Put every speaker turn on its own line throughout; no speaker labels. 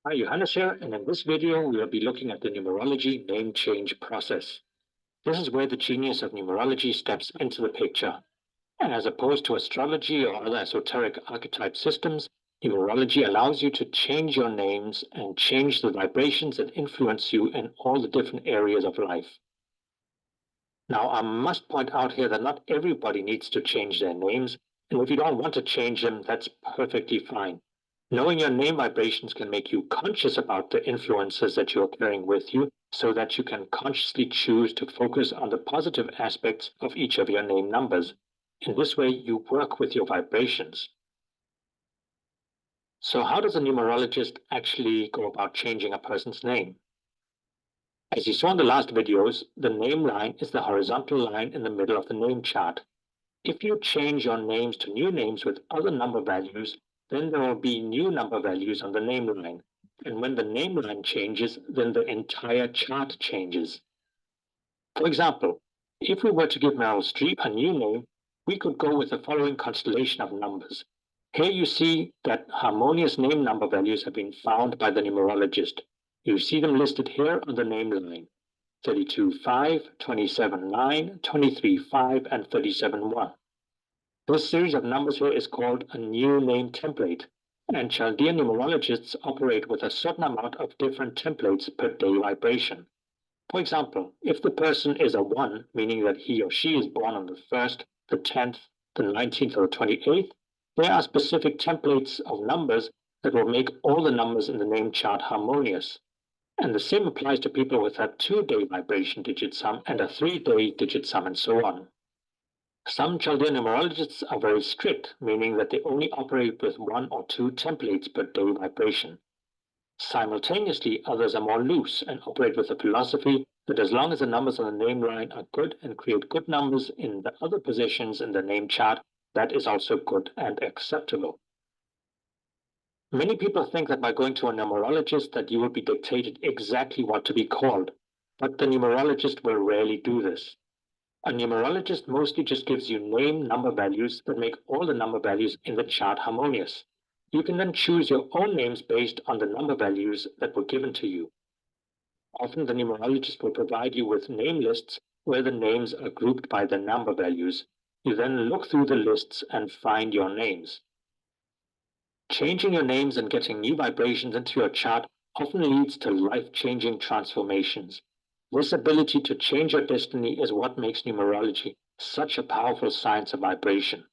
Hi, Johannes here, and in this video, we will be looking at the numerology name change process. This is where the genius of numerology steps into the picture. And as opposed to astrology or other esoteric archetype systems, numerology allows you to change your names and change the vibrations that influence you in all the different areas of life. Now, I must point out here that not everybody needs to change their names, and if you don't want to change them, that's perfectly fine. Knowing your name vibrations can make you conscious about the influences that you're carrying with you so that you can consciously choose to focus on the positive aspects of each of your name numbers. In this way, you work with your vibrations. So how does a numerologist actually go about changing a person's name? As you saw in the last videos, the name line is the horizontal line in the middle of the name chart. If you change your names to new names with other number values, then there will be new number values on the name line. And when the name line changes, then the entire chart changes. For example, if we were to give Meryl Streep a new name, we could go with the following constellation of numbers. Here you see that harmonious name number values have been found by the numerologist. You see them listed here on the name line: 32.5, 27.9, 23.5, and 37.1. This series of numbers here is called a new name template, and Chaldean numerologists operate with a certain amount of different templates per day vibration. For example, if the person is a 1, meaning that he or she is born on the 1st, the 10th, the 19th, or the 28th, there are specific templates of numbers that will make all the numbers in the name chart harmonious. And the same applies to people with a 2-day vibration digit sum and a 3-day digit sum, and so on. Some Chaldean numerologists are very strict, meaning that they only operate with 1 or 2 templates per day vibration. Simultaneously, others are more loose and operate with the philosophy that as long as the numbers on the name line are good and create good numbers in the other positions in the name chart, that is also good and acceptable. Many people think that by going to a numerologist that you will be dictated exactly what to be called, but the numerologist will rarely do this. A numerologist mostly just gives you name number values that make all the number values in the chart harmonious. You can then choose your own names based on the number values that were given to you. Often the numerologist will provide you with name lists where the names are grouped by the number values. You then look through the lists and find your names. Changing your names and getting new vibrations into your chart often leads to life-changing transformations. This ability to change your destiny is what makes numerology such a powerful science of vibration.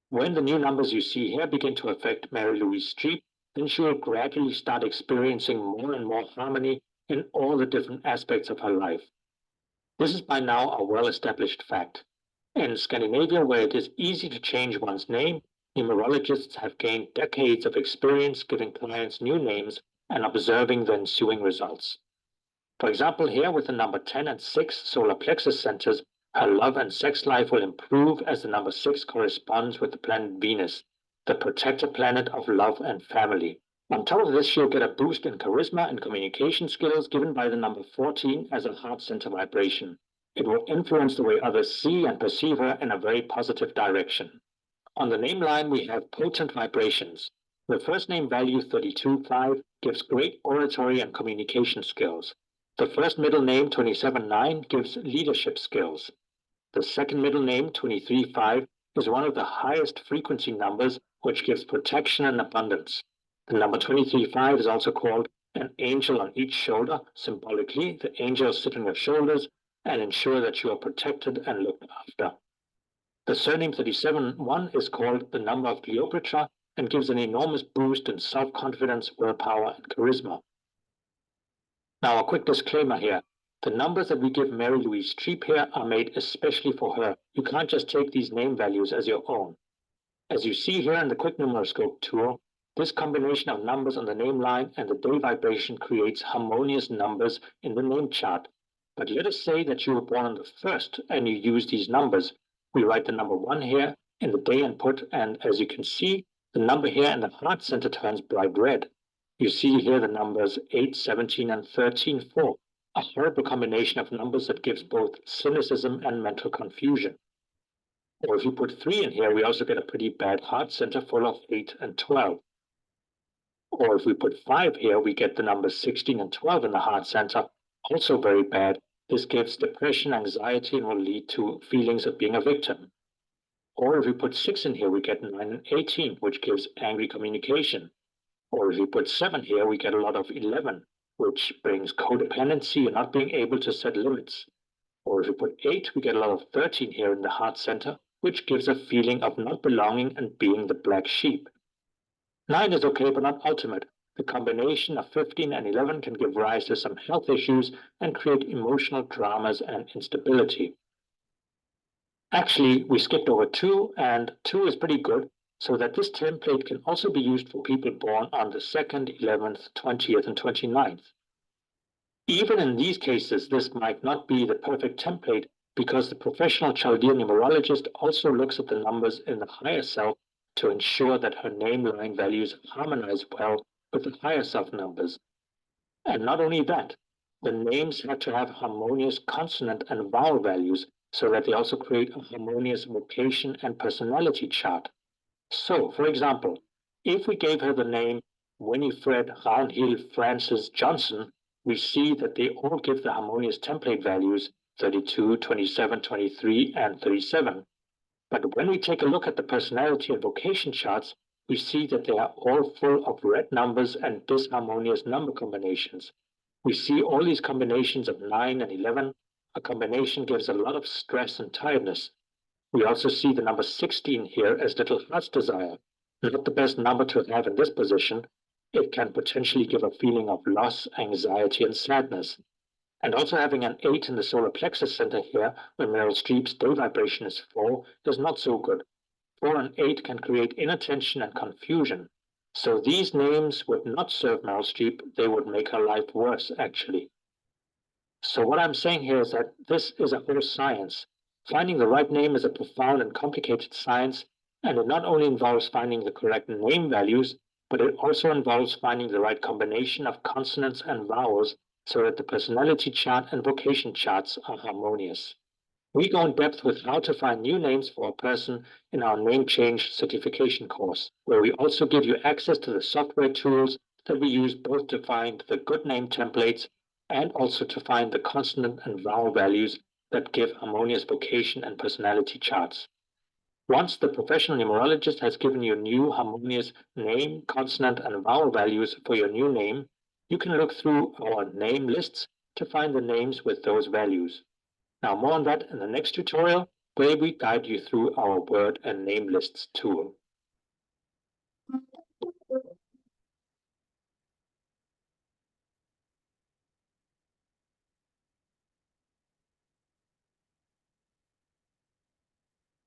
When the new numbers you see here begin to affect Mary Louise Streep, then she will gradually start experiencing more and more harmony in all the different aspects of her life. This is by now a well-established fact. In Scandinavia, where it is easy to change one's name, numerologists have gained decades of experience giving clients new names and observing the ensuing results. For example, here with the number 10 and 6 solar plexus centers, her love and sex life will improve as the number 6 corresponds with the planet Venus, the protector planet of love and family. On top of this, she'll get a boost in charisma and communication skills given by the number 14 as a heart center vibration. It will influence the way others see and perceive her in a very positive direction. On the name line, we have potent vibrations. The first name value 32.5 gives great oratory and communication skills. The first middle name 27.9 gives leadership skills. The second middle name 23.5 is one of the highest frequency numbers, which gives protection and abundance. The number 23.5 is also called an angel on each shoulder. Symbolically, the angels sit on your shoulders and ensure that you are protected and looked after. The surname 37.1 is called the number of Cleopatra and gives an enormous boost in self-confidence, willpower, and charisma. Now, a quick disclaimer here. The numbers that we give Mary Louise Streep here are made especially for her. You can't just take these name values as your own. As you see here in the quick numeroscope tool, this combination of numbers on the name line and the day vibration creates harmonious numbers in the name chart. But let us say that you were born on the 1st and you use these numbers. We write the number 1 here in the day input, and as you can see, the number here in the heart center turns bright red. You see here the numbers 8, 17, and 13, 4, a horrible combination of numbers that gives both cynicism and mental confusion. Or if you put 3 in here, we also get a pretty bad heart center full of 8 and 12. Or if we put 5 here, we get the numbers 16 and 12 in the heart center. Also very bad. This gives depression, anxiety, and will lead to feelings of being a victim. Or if we put 6 in here, we get 9 and 18, which gives angry communication. Or if we put 7 here, we get a lot of 11, which brings codependency and not being able to set limits. Or if we put 8, we get a lot of 13 here in the heart center, which gives a feeling of not belonging and being the black sheep. 9 is okay, but not ultimate. The combination of 15 and 11 can give rise to some health issues and create emotional dramas and instability. Actually, we skipped over 2, and 2 is pretty good, so that this template can also be used for people born on the 2nd, 11th, 20th, and 29th. Even in these cases, this might not be the perfect template because the professional Chaldean numerologist also looks at the numbers in the higher self to ensure that her name line values harmonize well with the higher self numbers. And not only that, the names have to have harmonious consonant and vowel values so that they also create a harmonious vocation and personality chart. So, for example, if we gave her the name Winifred Raunhill Frances Johnson, we see that they all give the harmonious template values 32, 27, 23, and 37. But when we take a look at the personality and vocation charts, we see that they are all full of red numbers and disharmonious number combinations. We see all these combinations of 9 and 11. A combination gives a lot of stress and tiredness. We also see the number 16 here as little heart's desire. Not the best number to have in this position. It can potentially give a feeling of loss, anxiety, and sadness. And also having an 8 in the solar plexus center here, when Meryl Streep's day vibration is 4, is not so good. 4 and 8 can create inattention and confusion. So these names would not serve Meryl Streep, they would make her life worse, actually. So what I'm saying here is that this is a whole science. Finding the right name is a profound and complicated science, and it not only involves finding the correct name values, but it also involves finding the right combination of consonants and vowels so that the personality chart and vocation charts are harmonious. We go in depth with how to find new names for a person in our name change certification course, where we also give you access to the software tools that we use both to find the good name templates and also to find the consonant and vowel values that give harmonious vocation and personality charts. Once the professional numerologist has given you new harmonious name, consonant, and vowel values for your new name, you can look through our name lists to find the names with those values. Now, more on that in the next tutorial, where we guide you through our word and name lists tool.